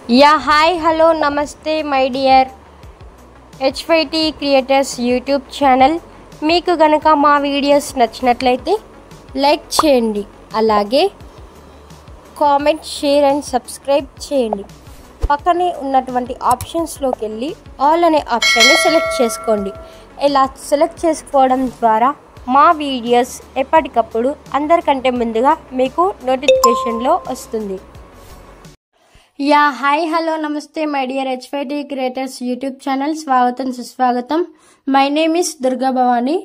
Yeah, hi, hello, namaste, my dear H5T Creators YouTube channel. మీకు గనక మా videos నచ్చినట్లయితే లైక్ చేయండి, అలాగే కామెంట్, షేర్ అండ్ సబ్స్క్రైబ్ చేయండి. పక్కనే ఉన్నటువంటి ఆప్షన్స్లోకి వెళ్ళి ఆల్ అనే ఆప్షన్ని సెలెక్ట్ చేసుకోండి. ఇలా సెలెక్ట్ చేసుకోవడం ద్వారా మా వీడియోస్ ఎప్పటికప్పుడు అందరికంటే ముందుగా మీకు నోటిఫికేషన్లో వస్తుంది. యా హాయ్ హలో నమస్తే my dear H5T creators YouTube channel. స్వాగతం సుస్వాగతం. My name is Durga Bhavani.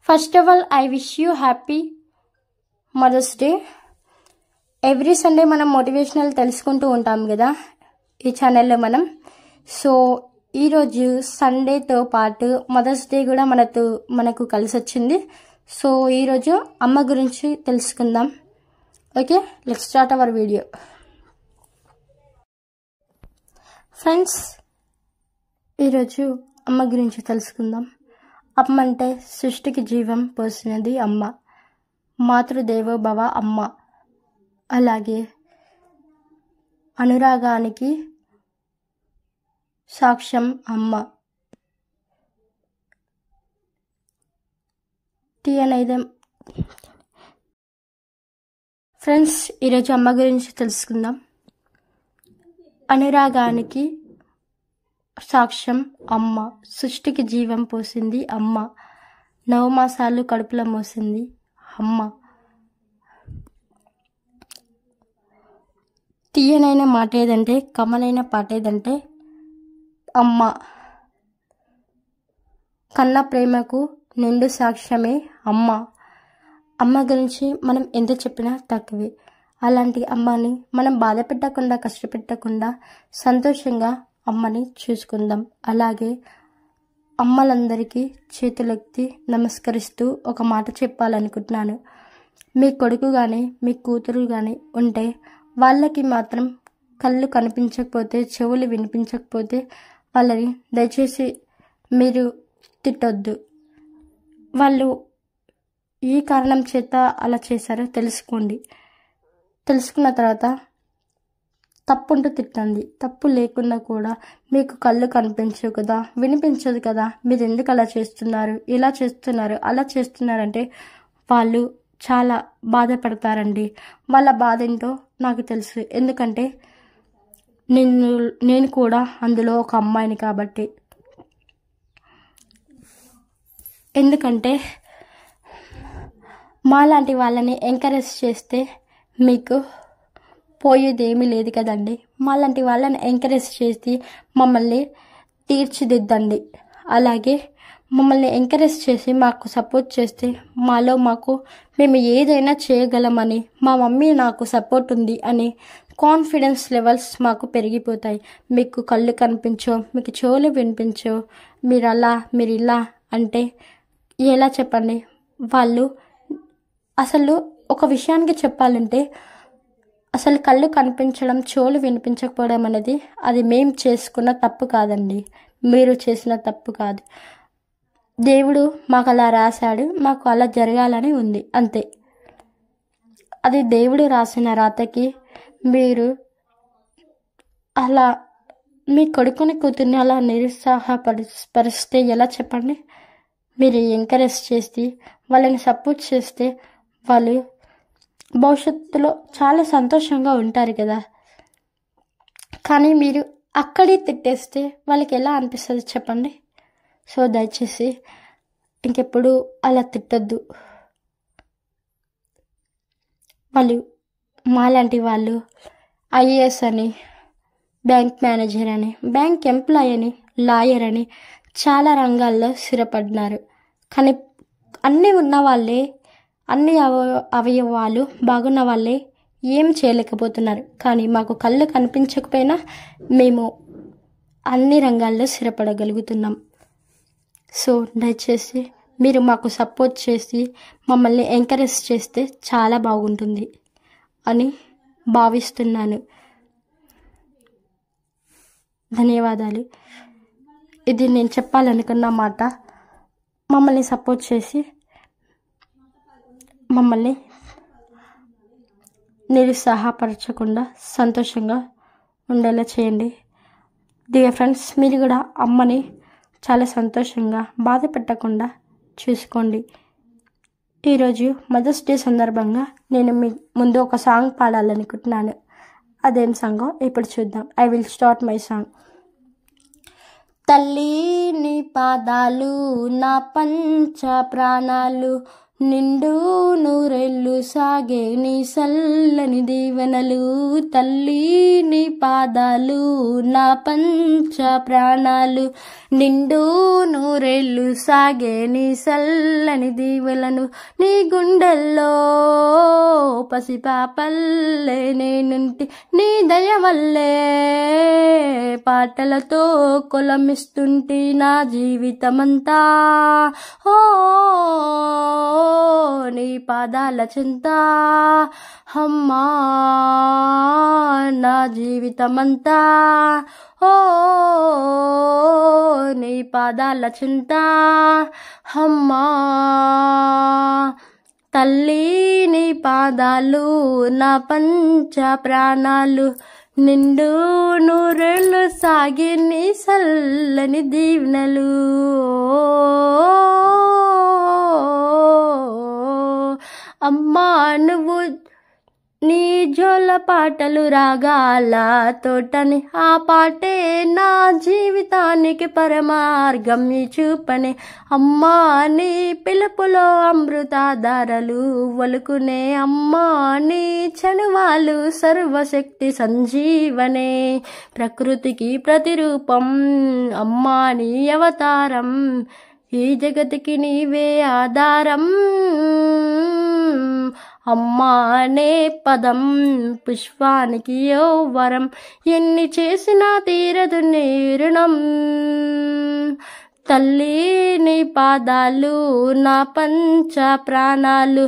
First of all I wish you happy mother's day. Every Sunday మనం మోటివేషనల్ తెలుసుకుంటూ ఉంటాం కదా ఈ ఛానల్లో మనం. సో ఈరోజు సండేతో పాటు మదర్స్ డే కూడా మనకు కలిసి వచ్చింది. సో ఈరోజు అమ్మ గురించి తెలుసుకుందాం. Okay, let's start our video. Friends, ఈరోజు అమ్మ గురించి తెలుసుకుందాం. అమ్మ అంటే సృష్టికి జీవం పోసినది అమ్మ. మాతృదేవో భవ అమ్మ. అలాగే అనురాగానికి సాక్ష్యం అమ్మ. ఫ్రెండ్స్, ఈరోజు అమ్మ గురించి తెలుసుకుందాం. అనురాగానికి సాక్ష్యం అమ్మ. సృష్టికి జీవం పోసింది అమ్మ. 9 మాసాలు కడుపులో మోసింది అమ్మ. తీయనైన మాట ఏదంటే, కమ్మనైన పాట ఏదంటే అమ్మ. కన్న ప్రేమకు నిండు సాక్ష్యమే అమ్మ. అమ్మ గురించి మనం ఎంత చెప్పినా తక్కువే. అలాంటి అమ్మని మనం బాధ పెట్టకుండా, కష్టపెట్టకుండా సంతోషంగా అమ్మని చూసుకుందాం. అలాగే అమ్మలందరికీ చేతులెత్తి నమస్కరిస్తూ ఒక మాట చెప్పాలనుకుంటున్నాను. మీ కొడుకు కానీ మీ కూతురు కానీ ఉంటే వాళ్ళకి మాత్రం కళ్ళు కనిపించకపోతే, చెవులు వినిపించకపోతే వాళ్ళని దయచేసి మీరు తిట్టొద్దు. వాళ్ళు ఈ కారణం చేత అలా చేశారో తెలుసుకోండి. తెలుసుకున్న తర్వాత తప్పుంటూ తిట్టండి. తప్పు లేకున్నా కూడా మీకు కళ్ళు కనిపించవు కదా, వినిపించదు కదా, మీరు ఎందుకు అలా చేస్తున్నారు, ఇలా చేస్తున్నారు, అలా చేస్తున్నారంటే వాళ్ళు చాలా బాధపడతారండి. వాళ్ళ బాధ ఏంటో నాకు తెలుసు. ఎందుకంటే నేను కూడా అందులో ఒక అమ్మాయిని కాబట్టి. ఎందుకంటే మాలాంటి వాళ్ళని ఎంకరేజ్ చేస్తే మీకు పోయేదేమీ లేదు కదండి. మాలాంటి వాళ్ళని ఎంకరేజ్ చేసి మమ్మల్ని తీర్చిదిద్దండి. అలాగే మమ్మల్ని ఎంకరేజ్ చేసి మాకు సపోర్ట్ చేస్తే మేము ఏదైనా చేయగలమని, మా మమ్మీ నాకు సపోర్ట్ ఉంది అని కాన్ఫిడెన్స్ లెవెల్స్ మాకు పెరిగిపోతాయి. మీకు కళ్ళు కనిపించో, మీకు చెవులు వినిపించో, మీరు ఇలా అంటే ఎలా చెప్పండి? వాళ్ళు అసలు ఒక విషయానికి చెప్పాలంటే, అసలు కళ్ళు కనిపించడం, చెవులు వినిపించకపోవడం అనేది అది మేము చేసుకున్న తప్పు కాదండి. మీరు చేసిన తప్పు కాదు. దేవుడు మాకు అలా రాశాడు, మాకు అలా జరగాలని ఉంది, అంతే. అది దేవుడు రాసిన రాతకి మీరు అలా మీ కొడుకుని కూతుర్ని అలా నిరుత్సాహపరిస్తే ఎలా చెప్పండి? మీరు ఎంకరేజ్ చేసి వాళ్ళని సపోర్ట్ చేస్తే వాళ్ళు భవిష్యత్తులో చాలా సంతోషంగా ఉంటారు కదా. కానీ మీరు అక్కడే తిట్టేస్తే వాళ్ళకి ఎలా అనిపిస్తుంది చెప్పండి? సో దయచేసి ఇంకెప్పుడు అలా తిట్టొద్దు. మాలాంటి వాళ్ళు IAS అని, బ్యాంక్ మేనేజర్ అని, బ్యాంక్ ఎంప్లాయ్ అని, లాయర్ అని చాలా రంగాల్లో స్థిరపడినారు. కానీ అన్నీ ఉన్న వాళ్ళే, అన్ని అవయవాలు బాగున్న వాళ్ళే ఏం చేయలేకపోతున్నారు. కానీ మాకు కళ్ళు కనిపించకపోయినా మేము అన్ని రంగాల్లో స్థిరపడగలుగుతున్నాం. సో దయచేసి మీరు మాకు సపోర్ట్ చేసి మమ్మల్ని ఎంకరేజ్ చేస్తే చాలా బాగుంటుంది అని భావిస్తున్నాను. ధన్యవాదాలు. ఇది నేను చెప్పాలనుకున్న మాట. మమ్మల్ని సపోర్ట్ చేసి మమ్మల్ని నిరుత్సాహపరచకుండా సంతోషంగా ఉండేలా చేయండి. డియర్ ఫ్రెండ్స్, మీరు కూడా అమ్మని చాలా సంతోషంగా బాధ పెట్టకుండా చూసుకోండి. ఈరోజు మదర్స్ డే సందర్భంగా నేను మీ ముందు ఒక సాంగ్ పాడాలనుకుంటున్నాను. అదేం సాంగో ఇప్పుడు చూద్దాం. I will start my song. తల్లి నీ పాదాలు నా పంచ ప్రాణాలు, నిండు నూరెళ్ళు సాగే నీ సల్లని దీవెనలు. తల్లి నీ పాదాలు నా పంచ ప్రాణాలు, నిండు నూరెళ్ళు సాగే నీ సల్లని దీవెనలు. నీ గుండెల్లో పసిపాపల్లే నేనుంటి, నీ దయ వల్లే పాటలతో కొలమిస్తుంటి నా జీవితమంతా. ఓ నీ పాదాల చింత అమ్మా నా జీవితమంతా. ఓ నీ పాదాల చింత అమ్మా. తల్లి నీ పాదాలు నా పంచ ప్రాణాలు, నిండు నూరేళ్ళు సాగి నీ సల్లని దీవెనలు. అమ్మా నువ్వు నీ జోల పాటలు రాగాల తోటని, ఆ పాటే నా జీవితానికి పరమార్గం చూపనే. అమ్మా నీ పిలుపులో అమృతాధారలు వలుకునే, అమ్మా నీ చనువాలు సర్వశక్తి సంజీవనే. ప్రకృతికి ప్రతిరూపం అమ్మా నీ అవతారం, ఈ జగతికి నీవే ఆధారం. అమ్మా అనే పదం పుష్పానికి ఓ వరం, ఎన్ని చేసినా తీరదు నీ రుణం. తల్లి నీ పాదాలు నా పంచ ప్రాణాలు,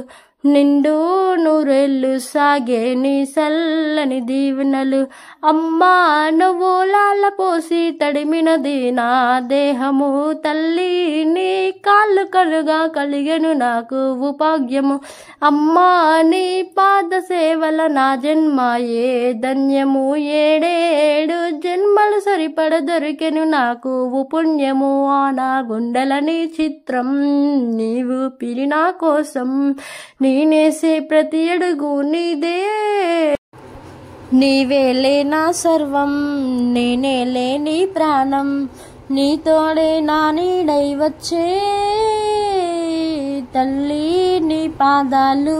నిండు నూరేళ్ళు సాగే నీ సల్లని దీవెనలు. అమ్మా నువ్వు లాల పోసి తడిమినది నా దేహము, తల్లి నీ కాళ్ళు కలుగా కలిగెను నాకు భాగ్యము. అమ్మా నీ పాద సేవల నా జన్మ ఏ ధన్యము, ఏడేడు జన్మలు సరిపడ దొరికెను నాకు పుణ్యము. ఆ నా గుండెలని చిత్రం నీవు పిలి నా కోసం, నేనేసే ప్రతి అడుగు నీదే. నీవేలే నా సర్వం, నేనే లేని ప్రాణం, నీతోడే నా నీడై వచ్చే. తల్లి నీ పాదాలు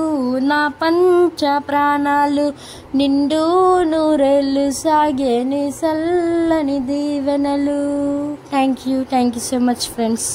నా పంచ ప్రాణాలు, నిండు నూరేళ్ళు సాగే నీ సల్లని దీవెనలు. Thank you so much friends.